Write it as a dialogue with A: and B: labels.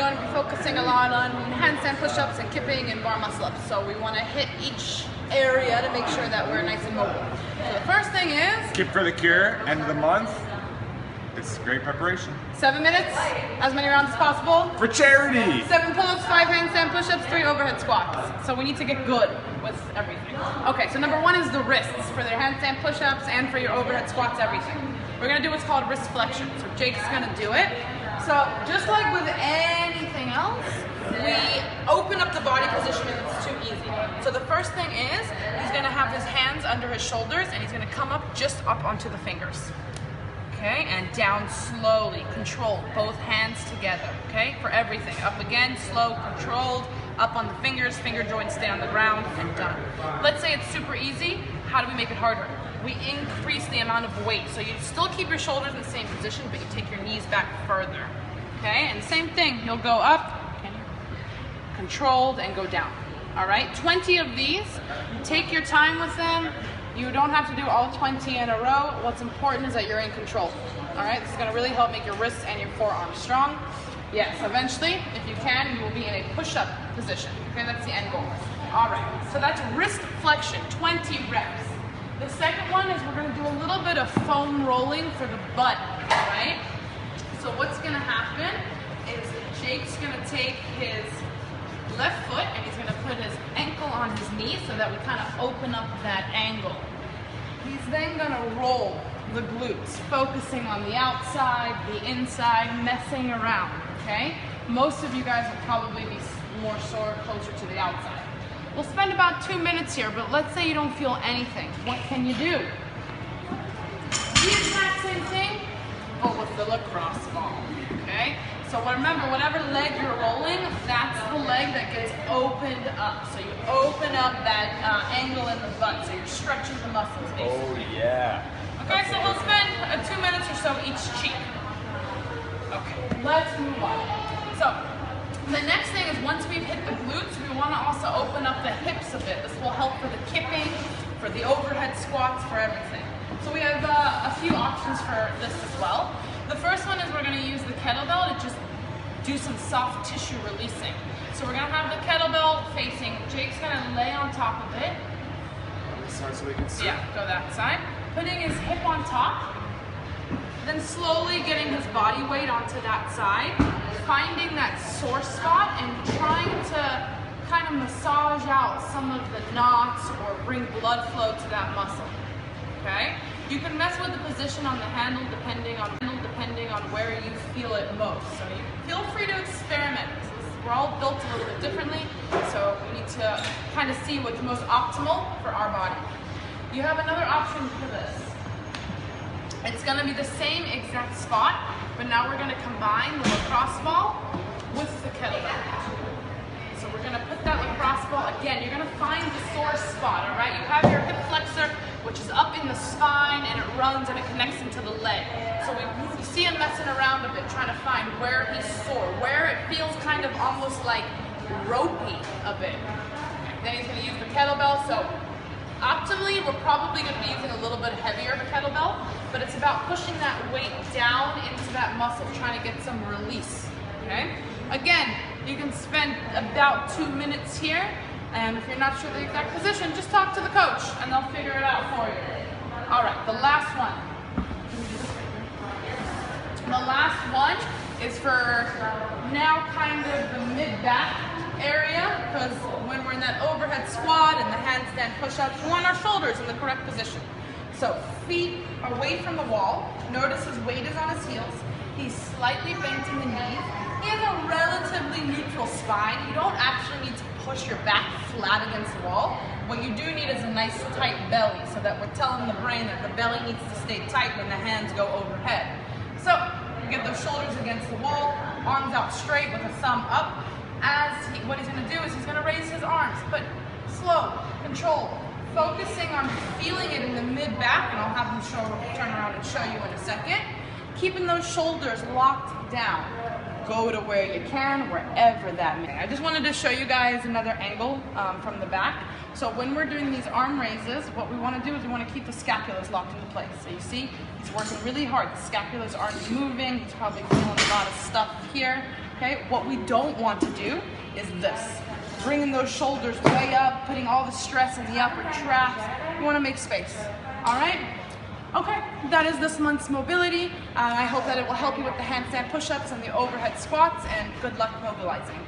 A: going to be focusing a lot on handstand push-ups and kipping and bar muscle-ups. So we want to hit each area to make sure that we're nice and mobile. So the first thing is...
B: Kip for the Cure, end of the month. It's great preparation.
A: 7 minutes, as many rounds as possible.
B: For charity!
A: 7 pull-ups, 5 handstand push-ups, 3 overhead squats. So we need to get good with everything. Okay, so number 1 is the wrists for their handstand push-ups and for your overhead squats, everything. We're gonna do what's called wrist flexion. So Jake's gonna do it. So just like with anything else, we open up the body position if it's too easy. So the first thing is, he's gonna have his hands under his shoulders and he's gonna come up just up onto the fingers. Okay, and down slowly, controlled, both hands together, okay? For everything, up again, slow, controlled, up on the fingers, finger joints stay on the ground, and done. Let's say it's super easy, how do we make it harder? We increase the amount of weight, so you still keep your shoulders in the same position, but you take your knees back further, okay? And same thing, you'll go up, controlled, and go down, all right? 20 of these, take your time with them. You don't have to do all 20 in a row. What's important is that you're in control. All right, this is gonna really help make your wrists and your forearms strong. Yes, eventually, if you can, you will be in a push-up position. Okay, that's the end goal. All right, so that's wrist flexion, 20 reps. The second one is we're gonna do a little bit of foam rolling for the butt, all right? So what's gonna happen is Jake's gonna take his left foot and he's gonna put his ankle on his knee so that we kind of open up that angle. He's then gonna roll the glutes, focusing on the outside, the inside, messing around, okay? Most of you guys will probably be more sore closer to the outside. We'll spend about 2 minutes here, but let's say you don't feel anything. What can you do? The exact same thing, but with the lacrosse ball, okay? So remember, whatever leg you're rolling, that's the leg that gets opened up. So you open up that angle in the butt, so you're stretching the muscles, basically.
B: Oh, yeah.
A: Okay, so we'll spend 2 minutes or so each cheek. Okay, let's move on. So the next thing is once we've hit the glutes, we want to also open up the hips a bit. This will help for the kipping, for the overhead squats, for everything. So we have a few options for this as well. The first one is we're going to use the kettlebell to just do some soft tissue releasing. So we're going to have the kettlebell facing, Jake's going to lay on top of it.
B: On this side so we can see.
A: Yeah, go that side. Putting his hip on top, then slowly getting his body weight onto that side, finding that sore spot and trying to kind of massage out some of the knots or bring blood flow to that muscle, okay? You can mess with the position on the handle depending on where you feel it most. So you feel free to experiment. We're all built a little bit differently, so we need to kind of see what's most optimal for our body. You have another option for this. It's going to be the same exact spot, but now we're going to combine the lacrosse ball with the kettlebell. So we're going to put that lacrosse ball, again, you're going to find the sore spot, all right? You have your hip flexor, which is up in the spine, and it runs and it connects into the leg. So you see him messing around a bit, trying to find where he's sore, where it feels kind of almost like ropey a bit. Then he's going to use the kettlebell. So optimally, we're probably going to be using a little bit heavier of a kettlebell, but it's about pushing that weight down into that muscle, trying to get some release, okay? Again, you can spend about 2 minutes here, and if you're not sure the exact position, just talk to the coach, and they'll figure it out for you. All right, the last one. The last one is for now kind of the mid-back area, because when we're in that overhead squat and the handstand push-ups, we want our shoulders in the correct position. So feet away from the wall. Notice his weight is on his heels. He's slightly bent in the knees. He has a relatively neutral spine. You don't actually need to push your back flat against the wall. What you do need is a nice tight belly, so that we're telling the brain that the belly needs to stay tight when the hands go overhead. So you get those shoulders against the wall, arms out straight with a thumb up. What he's going to do is he's going to raise his arms, but slow, controlled, focusing on feeling it in the mid-back, and I'll have him turn around and show you in a second. Keeping those shoulders locked down. Go to where you can, wherever that may. I just wanted to show you guys another angle from the back. So when we're doing these arm raises, what we want to do is we want to keep the scapulas locked into place. So you see, he's working really hard. The scapulas aren't moving. He's probably feeling a lot of stuff here. Okay, what we don't want to do is this. Bringing those shoulders way up, putting all the stress in the upper traps. You want to make space. All right? Okay, that is this month's mobility. I hope that it will help you with the handstand push-ups and the overhead squats, and good luck mobilizing.